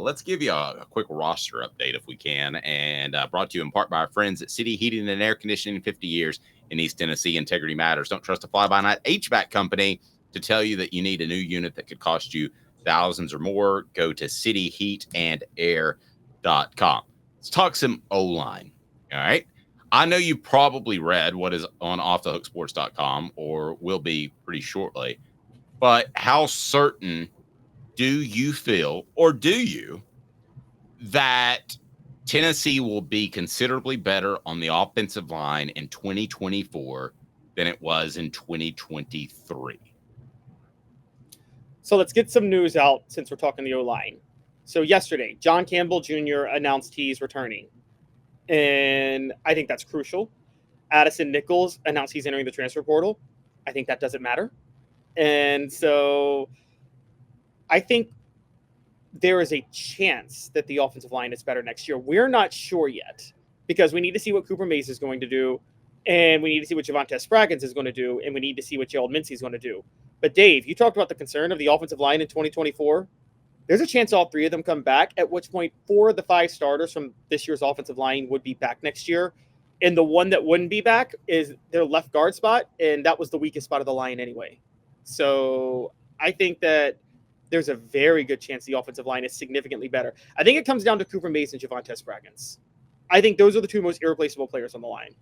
but let's give you a quick roster update if we can. And brought to you in part by our friends at City Heating and Air Conditioning, 50 years in East Tennessee. Integrity matters. Don't trust a fly-by-night HVAC company to tell you that you need a new unit that could cost you thousands or more. Go to cityheatandair.com. Let's talk some O-line. All right. I know you probably read what is on offthehooksports.com or will be pretty shortly, but how certain do you feel, or do you, that Tennessee will be considerably better on the offensive line in 2024 than it was in 2023? So let's get some news out since we're talking the O-line. So yesterday, John Campbell Jr. announced he's returning, and I think that's crucial. Addison Nichols announced he's entering the transfer portal. I think that doesn't matter. And so I think there is a chance that the offensive line is better next year. We're not sure yet because we need to see what Cooper Mays is going to do, and we need to see what Javontez Spraggins is going to do, and we need to see what Gerald Mincey is going to do. But Dave, you talked about the concern of the offensive line in 2024. There's a chance all three of them come back, at which point 4 of the 5 starters from this year's offensive line would be back next year. And the one that wouldn't be back is their left guard spot, and that was the weakest spot of the line anyway. So I think that there's a very good chance the offensive line is significantly better. I think it comes down to Cooper Mays and Javontez Spraggins. I think those are the 2 most irreplaceable players on the line.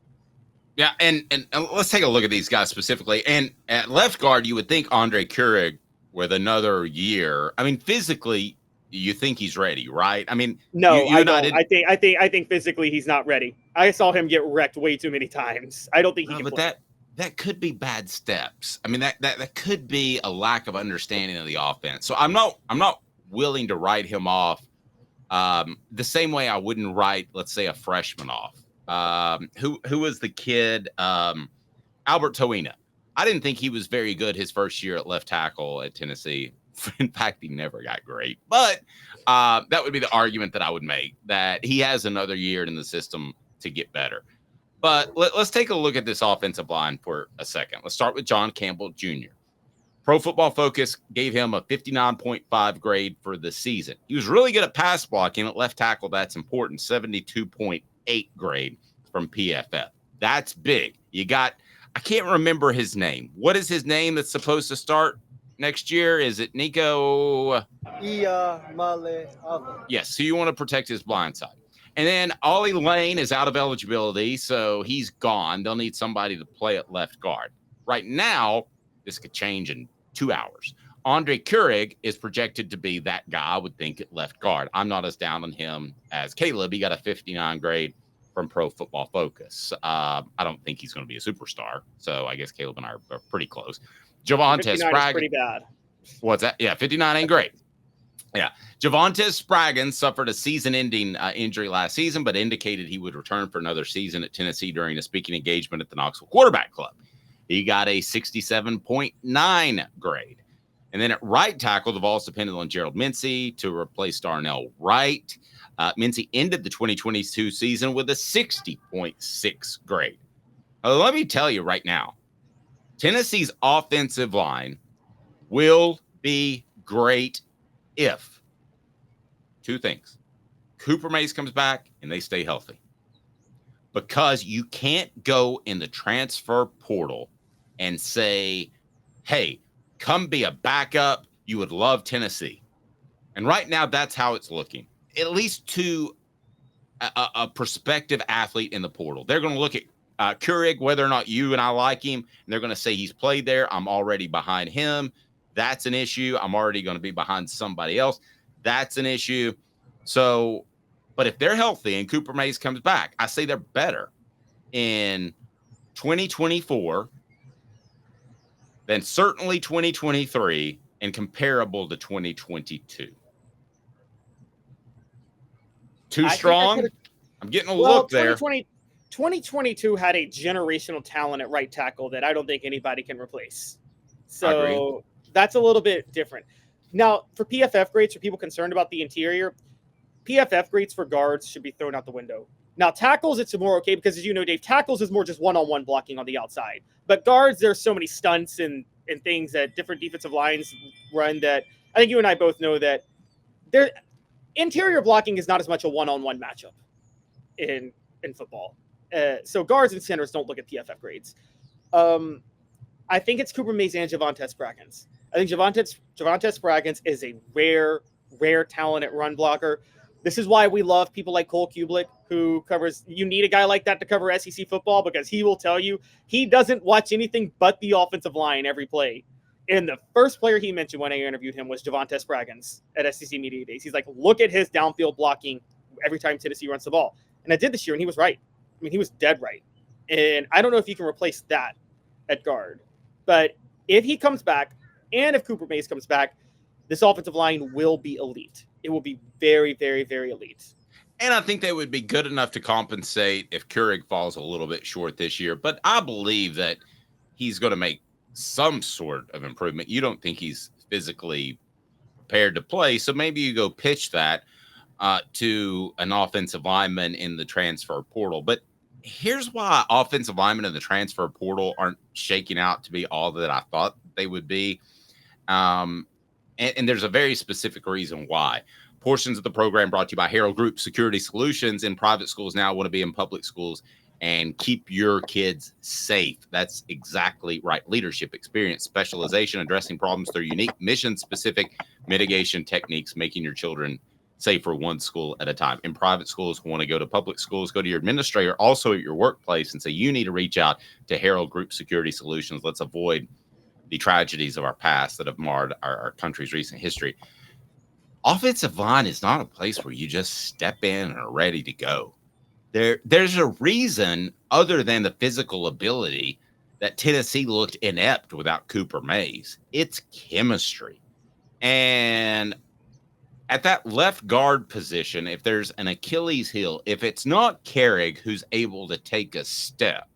Yeah, and let's take a look at these guys specifically. And at left guard, you would think Andre Keurig with another year. I mean, physically, you think he's ready, right? I mean, no, I don't. I think physically he's not ready. I saw him get wrecked way too many times. I don't think he can but play. That could be bad steps. I mean, that could be a lack of understanding of the offense. So I'm not willing to write him off the same way I wouldn't write, let's say, a freshman off. Who was the kid? Albert Toina. I didn't think he was very good his first year at left tackle at Tennessee. In fact, he never got great. But that would be the argument that I would make, that he has another year in the system to get better. But let's take a look at this offensive line for a second. Let's start with John Campbell Jr. Pro Football Focus gave him a 59.5 grade for the season. He was really good at pass blocking at left tackle. That's important. 72.8 grade from PFF. That's big. You got, I can't remember his name. What is his name that's supposed to start next year? Is it Nico? Yes. So you want to protect his blind side. And then Ollie Lane is out of eligibility, so he's gone. They'll need somebody to play at left guard. Right now, this could change in 2 hours. Andre Keurig is projected to be that guy, I would think, at left guard. I'm not as down on him as Caleb. He got a 59 grade from Pro Football Focus. I don't think he's going to be a superstar, so I guess Caleb and I are pretty close. Javontez Spraggins is pretty bad. What's that? Yeah, 59 ain't great. Yeah. Javontez Spraggins suffered a season-ending injury last season, but indicated he would return for another season at Tennessee during a speaking engagement at the Knoxville Quarterback Club. He got a 67.9 grade. And then at right tackle, the Vols depended on Gerald Mincey to replace Darnell Wright. Mincey ended the 2022 season with a 60.6 grade. Let me tell you right now, Tennessee's offensive line will be great if 2 things. Cooper Mays comes back and they stay healthy. Because you can't go in the transfer portal and say, hey, come be a backup. You would love Tennessee. And right now, that's how it's looking, at least to a prospective athlete in the portal. They're going to look at Keurig, whether or not you and I like him, and they're going to say he's played there. I'm already behind him. That's an issue. I'm already going to be behind somebody else. That's an issue. So, but if they're healthy and Cooper Mays comes back, I say they're better in 2024 than certainly 2023 and comparable to 2022. Too strong? I'm getting a look there. 2022 had a generational talent at right tackle that I don't think anybody can replace. So that's a little bit different. Now, for PFF grades, for people concerned about the interior, PFF grades for guards should be thrown out the window. Now, tackles, it's more okay because, as you know, Dave, tackles is more just one-on-one blocking on the outside. But guards, there's so many stunts and things that different defensive lines run that I think you and I both know that interior blocking is not as much a one-on-one matchup in football. So guards and centers don't look at PFF grades. I think it's Cooper Mays and Javontez Spraggins. I think Javontez Spraggins is a rare talent at run blocker. This is why we love people like Cole Kublik, who covers. You need a guy like that to cover SEC football because he will tell you he doesn't watch anything but the offensive line every play. And the first player he mentioned when I interviewed him was Javontez Spraggins at SEC Media Days. He's like, look at his downfield blocking every time Tennessee runs the ball. And I did this year, and he was right. I mean, he was dead right. And I don't know if you can replace that at guard. But if he comes back, and if Cooper Mays comes back, this offensive line will be elite. It will be very, very, very elite. And I think they would be good enough to compensate if Keurig falls a little bit short this year. But I believe that he's going to make some sort of improvement. You don't think he's physically prepared to play, so maybe you go pitch that to an offensive lineman in the transfer portal. But here's why offensive linemen in the transfer portal aren't shaking out to be all that I thought they would be. And there's a very specific reason why. Portions of the program brought to you by Herald Group Security Solutions. In private schools now want to be in public schools and keep your kids safe. That's exactly right. Leadership, experience, specialization, addressing problems through unique mission-specific mitigation techniques, making your children safer one school at a time. In private schools, want to go to public schools, go to your administrator, also at your workplace, and say, you need to reach out to Herald Group Security Solutions. Let's avoid the tragedies of our past that have marred our country's recent history. Offensive line is not a place where you just step in and are ready to go. There's a reason other than the physical ability that Tennessee looked inept without Cooper Mays. It's chemistry. And at that left guard position, if there's an Achilles heel, if it's not Carrig who's able to take a step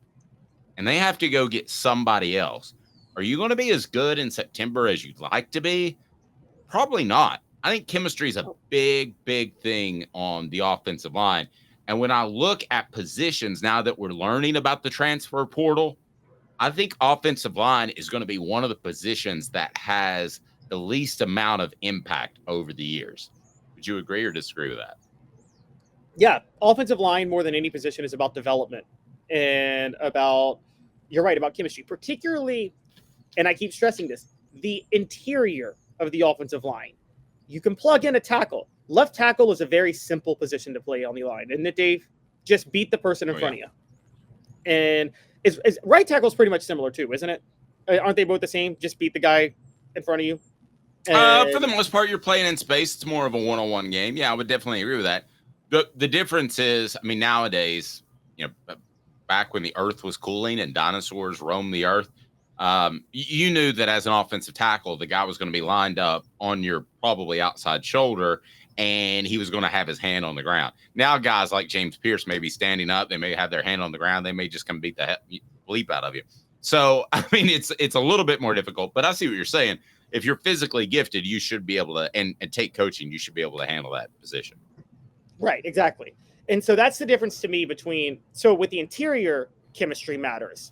and they have to go get somebody else, are you going to be as good in September as you'd like to be? Probably not. I think chemistry is a big, big thing on the offensive line. And when I look at positions now that we're learning about the transfer portal, I think offensive line is going to be one of the positions that has the least amount of impact over the years. Would you agree or disagree with that? Yeah, offensive line more than any position is about development and about, you're right, about chemistry, particularly, and I keep stressing this, the interior of the offensive line. You can plug in a tackle. Left tackle is a very simple position to play on the line, isn't it, Dave? Just beat the person in front of you. And is right tackle is pretty much similar too, isn't it? Aren't they both the same? Just beat the guy in front of you. For the most part, you're playing in space. It's more of a one-on-one game. Yeah, I would definitely agree with that. The difference is, I mean, nowadays, back when the Earth was cooling and dinosaurs roamed the Earth, you knew that as an offensive tackle, the guy was going to be lined up on your probably outside shoulder, and he was going to have his hand on the ground. Now, guys like James Pierce may be standing up. They may have their hand on the ground. They may just come beat the bleep out of you. So, I mean, it's a little bit more difficult, but I see what you're saying. If you're physically gifted, you should be able to, and take coaching, you should be able to handle that position. Right, exactly. And so that's the difference to me between, so with the interior, chemistry matters.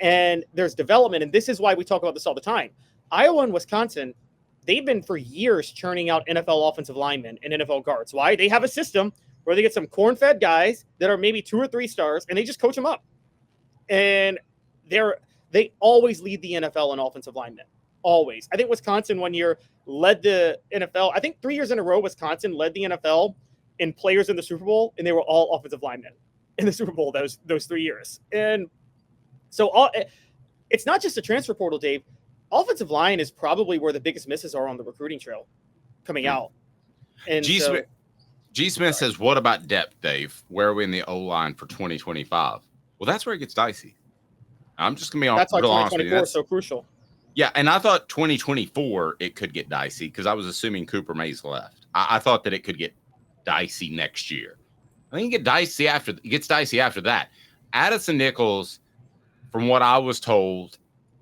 And there's development, and this is why we talk about this all the time. Iowa and Wisconsin, they've been for years churning out NFL offensive linemen and NFL guards. Why? They have a system where they get some corn-fed guys that are maybe 2 or 3 stars, and they just coach them up. And they always lead the NFL in offensive linemen. Always. I think Wisconsin one year led the NFL. I think 3 years in a row, Wisconsin led the NFL in players in the Super Bowl, and they were all offensive linemen in the Super Bowl those 3 years. And so it's not just a transfer portal, Dave. Offensive line is probably where the biggest misses are on the recruiting trail coming out. And G. Smith says, what about depth, Dave? Where are we in the O-line for 2025? Well, that's where it gets dicey. I'm just going to be honest. That's why 2024 is so crucial. Yeah, and I thought 2024 it could get dicey because I was assuming Cooper Mays left. I thought that it could get dicey next year. I think it gets dicey after that. Addison Nichols, from what I was told,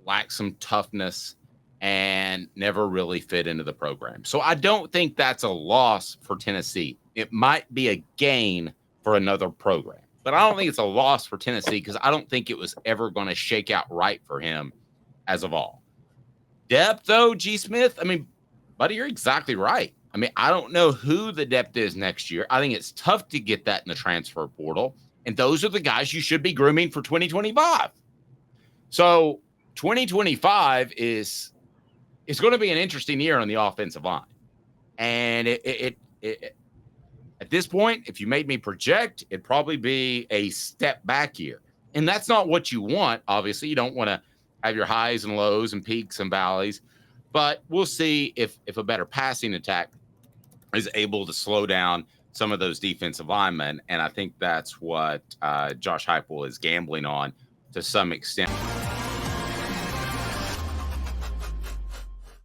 lacked some toughness and never really fit into the program. So I don't think that's a loss for Tennessee. It might be a gain for another program, but I don't think it's a loss for Tennessee because I don't think it was ever going to shake out right for him as of all. Depth, though, G. Smith, I mean, buddy, you're exactly right. I mean, I don't know who the depth is next year. I think it's tough to get that in the transfer portal. And those are the guys you should be grooming for 2025. So 2025 is going to be an interesting year on the offensive line. And it at this point, if you made me project, it'd probably be a step back year. And that's not what you want. Obviously, you don't want to have your highs and lows and peaks and valleys. But we'll see if a better passing attack is able to slow down some of those defensive linemen. And I think that's what Josh Heupel is gambling on to some extent.